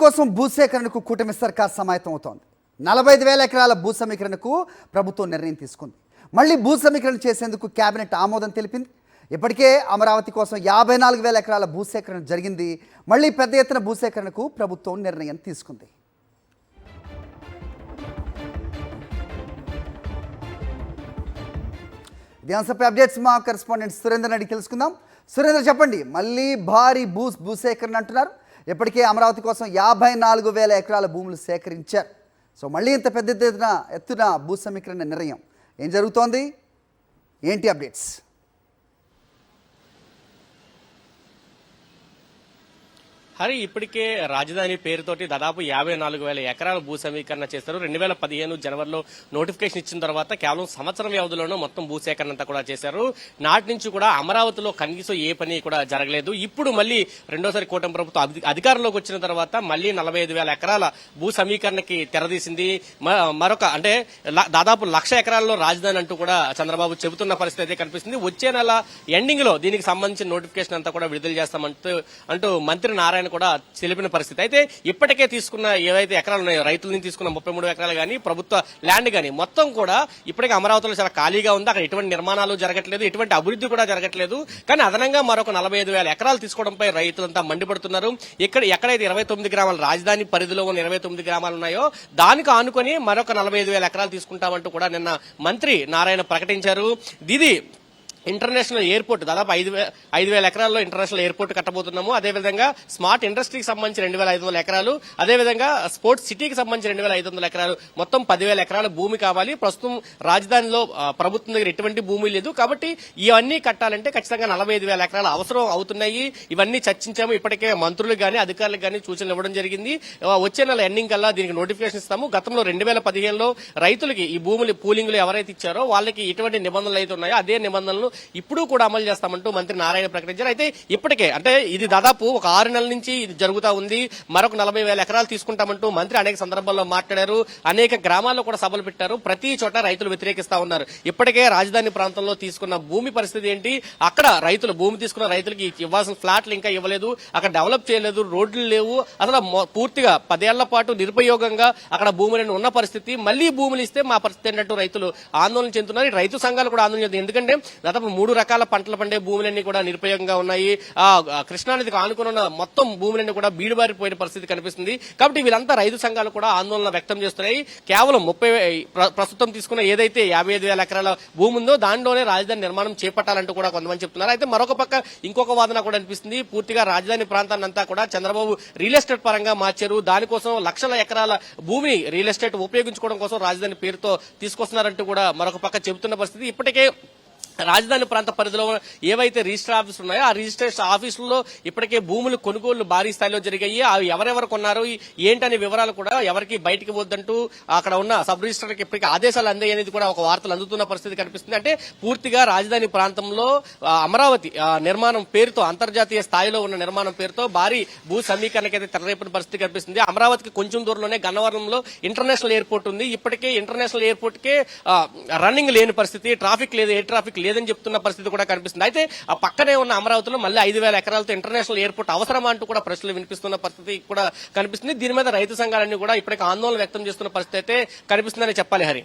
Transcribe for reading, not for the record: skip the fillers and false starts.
కోసం భూసేకరణకు కూటమి సర్కార్ సమాయత్తం అవుతోంది. 45,000 ఎకరాల భూ సమీకరణకు ప్రభుత్వం నిర్ణయం తీసుకుంది. మళ్ళీ భూ సమీకరణ చేసేందుకు కేబినెట్ ఆమోదం తెలిపింది. ఇప్పటికే అమరావతి కోసం 54,000 ఎకరాల భూసేకరణ జరిగింది. మళ్ళీ పెద్ద ఎత్తున భూసేకరణకు ప్రభుత్వం నిర్ణయం తీసుకుంది. ఇదే అంశంపై అప్డేట్స్ మా కరెస్పాండెంట్ సురేందర్ అడిగి తెలుసుకుందాం. సురేందర్, చెప్పండి, మళ్ళీ భారీ భూసేకరణ అంటున్నారు. ఇప్పటికే అమరావతి కోసం 54,000 ఎకరాల భూములు సేకరించారు. సో మళ్ళీ ఇంత పెద్ద ఎత్తున భూ సమీకరణ నిర్ణయం ఏం జరుగుతోంది, ఏంటి అప్డేట్స్? హరి, ఇప్పటికే రాజధాని పేరుతోటి దాదాపు 54,000 ఎకరాల భూ సమీకరణ చేస్తారు. 2015 జనవరిలో నోటిఫికేషన్ ఇచ్చిన తర్వాత కేవలం సంవత్సరం వ్యవధిలోనూ మొత్తం భూసేకరణ అంతా కూడా చేశారు. నాటి నుంచి కూడా అమరావతిలో కనీసం ఏ పని కూడా జరగలేదు. ఇప్పుడు మళ్ళీ రెండోసారి కూటమి ప్రభుత్వం అధికారంలోకి వచ్చిన తర్వాత మళ్ళీ 45,000 ఎకరాల భూ సమీకరణకి తెరదీసింది. మరొక అంటే దాదాపు 1,00,000 ఎకరాల్లో రాజధాని అంటూ కూడా చంద్రబాబు చెబుతున్న పరిస్థితి అయితే కనిపిస్తుంది. వచ్చే నెల ఎండింగ్ లో దీనికి సంబంధించిన నోటిఫికేషన్ అంతా కూడా విడుదల చేస్తామంటూ మంత్రి నారాయణ కూడా తెలిపిన పరిస్థితి. అయితే ఇప్పటికే తీసుకున్న ఏవైతే ఎకరాలు ఉన్నాయో, రైతుల నుంచి తీసుకున్న 33 ఎకరాలు కానీ, ప్రభుత్వ ల్యాండ్ కానీ మొత్తం కూడా ఇప్పటికే అమరావతిలో చాలా ఖాళీగా ఉంది. అక్కడ ఎటువంటి నిర్మాణాలు జరగట్లేదు, ఎటువంటి అభివృద్ధి కూడా జరగట్లేదు. కానీ అదనంగా మరొక 45,000 ఎకరాలు తీసుకోవడంపై రైతులంతా మండిపడుతున్నారు. ఎక్కడైతే 29 గ్రామాల రాజధాని పరిధిలో ఉన్న 29 గ్రామాలు ఉన్నాయో దానికి ఆనుకొని మరొక 45,000 ఎకరాలు తీసుకుంటామంటూ కూడా నిన్న మంత్రి నారాయణ ప్రకటించారు. ఇది ఇంటర్నేషనల్ ఎయిర్పోర్ట్, దాదాపు 5,000 ఎకరాల్లో ఇంటర్నేషనల్ ఎయిర్పోర్ట్ కట్టబోతున్నాము. అదేవిధంగా స్మార్ట్ ఇండస్ట్రీకి సంబంధించి 2,500 ఎకరాలు, అదేవిధంగా స్పోర్ట్స్ సిటీకి సంబంధించి 2,500 ఎకరాలు, మొత్తం 10,000 ఎకరాల భూమి కావాలి. ప్రస్తుతం రాజధానిలో ప్రభుత్వం దగ్గర ఎటువంటి భూమి లేదు. కాబట్టి ఇవన్నీ కట్టాలంటే ఖచ్చితంగా 45,000 ఎకరాలు అవసరం అవుతున్నాయి. ఇవన్నీ చర్చించాము. ఇప్పటికే మంత్రులకు గానీ అధికారులకు గానీ సూచనలు ఇవ్వడం జరిగింది. వచ్చే నెల ఎండింగ్ కల్లా దీనికి నోటిఫికేషన్ ఇస్తాము. గతంలో 2015లో రైతులకి ఈ భూములు పూలింగ్లు ఎవరైతే ఇచ్చారో వాళ్ళకి ఎటువంటి నిబంధనలు అయితే ఉన్నాయో అదే నిబంధనలు ఇప్పుడు కూడా అమలు చేస్తామంటూ మంత్రి నారాయణ ప్రకటించారు. అయితే ఇప్పటికే అంటే ఇది దాదాపు ఒక 6 నెలల నుంచి ఇది జరుగుతా ఉంది. మరొక 40,000 ఎకరాలు తీసుకుంటామంటూ మంత్రి అనేక సందర్భాల్లో మాట్లాడారు. అనేక గ్రామాల్లో కూడా సభలు పెట్టారు. ప్రతి చోట రైతులు వ్యతిరేకిస్తా ఉన్నారు. ఇప్పటికే రాజధాని ప్రాంతంలో తీసుకున్న భూమి పరిస్థితి ఏంటి, అక్కడ భూమి తీసుకున్న రైతులకి ఇవ్వాల్సిన ఫ్లాట్లు ఇంకా ఇవ్వలేదు, అక్కడ డెవలప్ చేయలేదు, రోడ్లు లేవు, అసలు పూర్తిగా 10 ఏళ్ల పాటు నిరుపయోగంగా అక్కడ భూములను ఉన్న పరిస్థితి. మళ్లీ భూములు ఇస్తే మా పరిస్థితి ఏంటంటూ రైతులు ఆందోళన చెందుతున్నారు. రైతు సంఘాలు కూడా ఆందోళన చెందుతున్నాయి. ఎందుకంటే దాదాపు 3 రకాల పంటలు పండే భూములన్నీ కూడా నిరుపయోగంగా ఉన్నాయి. కృష్ణానదికి ఆనుకున్న మొత్తం భూములన్నీ కూడా బీడుబారిపోయిన పరిస్థితి కనిపిస్తుంది. కాబట్టి వీళ్ళంతా రైతు సంఘాలు కూడా ఆందోళన వ్యక్తం చేస్తున్నాయి. కేవలం ప్రస్తుతం తీసుకున్న ఏదైతే 55,000 ఎకరాల భూమి ఉందో దానిలోనే రాజధాని నిర్మాణం చేపట్టాలంటూ కూడా కొంతమంది చెప్తున్నారు. అయితే మరొక పక్క ఇంకొక వాదన కూడా అనిపిస్తుంది. పూర్తిగా రాజధాని ప్రాంతాన్ని అంతా కూడా చంద్రబాబు రియల్ ఎస్టేట్ పరంగా మార్చారు. దానికోసం 1,00,000 ఎకరాల భూమిని రియల్ ఎస్టేట్ ఉపయోగించుకోవడం కోసం రాజధాని పేరుతో తీసుకొస్తున్నారంటూ కూడా మరొక పక్క చెబుతున్న పరిస్థితి. ఇప్పటికే రాజధాని ప్రాంత పరిధిలో ఏవైతే రిజిస్టర్ ఆఫీసులు ఉన్నాయో ఆ రిజిస్ట్రేషన్ ఆఫీసుల్లో ఇప్పటికే భూములు కొనుగోళ్లు భారీ స్థాయిలో జరిగాయి. అవి ఎవరెవరు కొన్నారు ఏంటనే వివరాలు కూడా ఎవరికి బయటికి వద్దంటూ అక్కడ ఉన్న సబ్ రిజిస్టర్కి ఇప్పటికీ ఆదేశాలు అందాయి అనేది కూడా ఒక వార్తలు అందుతున్న పరిస్థితి కనిపిస్తుంది. అంటే పూర్తిగా రాజధాని ప్రాంతంలో అమరావతి నిర్మాణం పేరుతో, అంతర్జాతీయ స్థాయిలో ఉన్న నిర్మాణం పేరుతో భారీ భూ సమీకరణకైతే తెరరేపిన పరిస్థితి కనిపిస్తుంది. అమరావతికి కొంచెం దూరంలోనే గన్నవరంలో ఇంటర్నేషనల్ ఎయిర్పోర్ట్ ఉంది. ఇప్పటికే ఇంటర్నేషనల్ ఎయిర్పోర్ట్ కే రన్నింగ్ లేని పరిస్థితి, ట్రాఫిక్ లేదు, ఎయిర్ ట్రాఫిక్ లేదని చెప్తున్న పరిస్థితి కూడా కనిపిస్తుంది. అయితే ఆ పక్కనే ఉన్న అమరావతిలో మళ్ళీ 5,000 ఎకరాలతో ఇంటర్నేషనల్ ఎయిర్పోర్ట్ అవసరమా అంటూ కూడా ప్రశ్నలు వినిపిస్తున్న పరిస్థితి కూడా కనిపిస్తుంది. దీని మీద రైతు సంఘాలన్నీ కూడా ఇప్పటికే ఆందోళన వ్యక్తం చేస్తున్న పరిస్థితి అయితే కనిపిస్తుందని చెప్పాలి. హరి.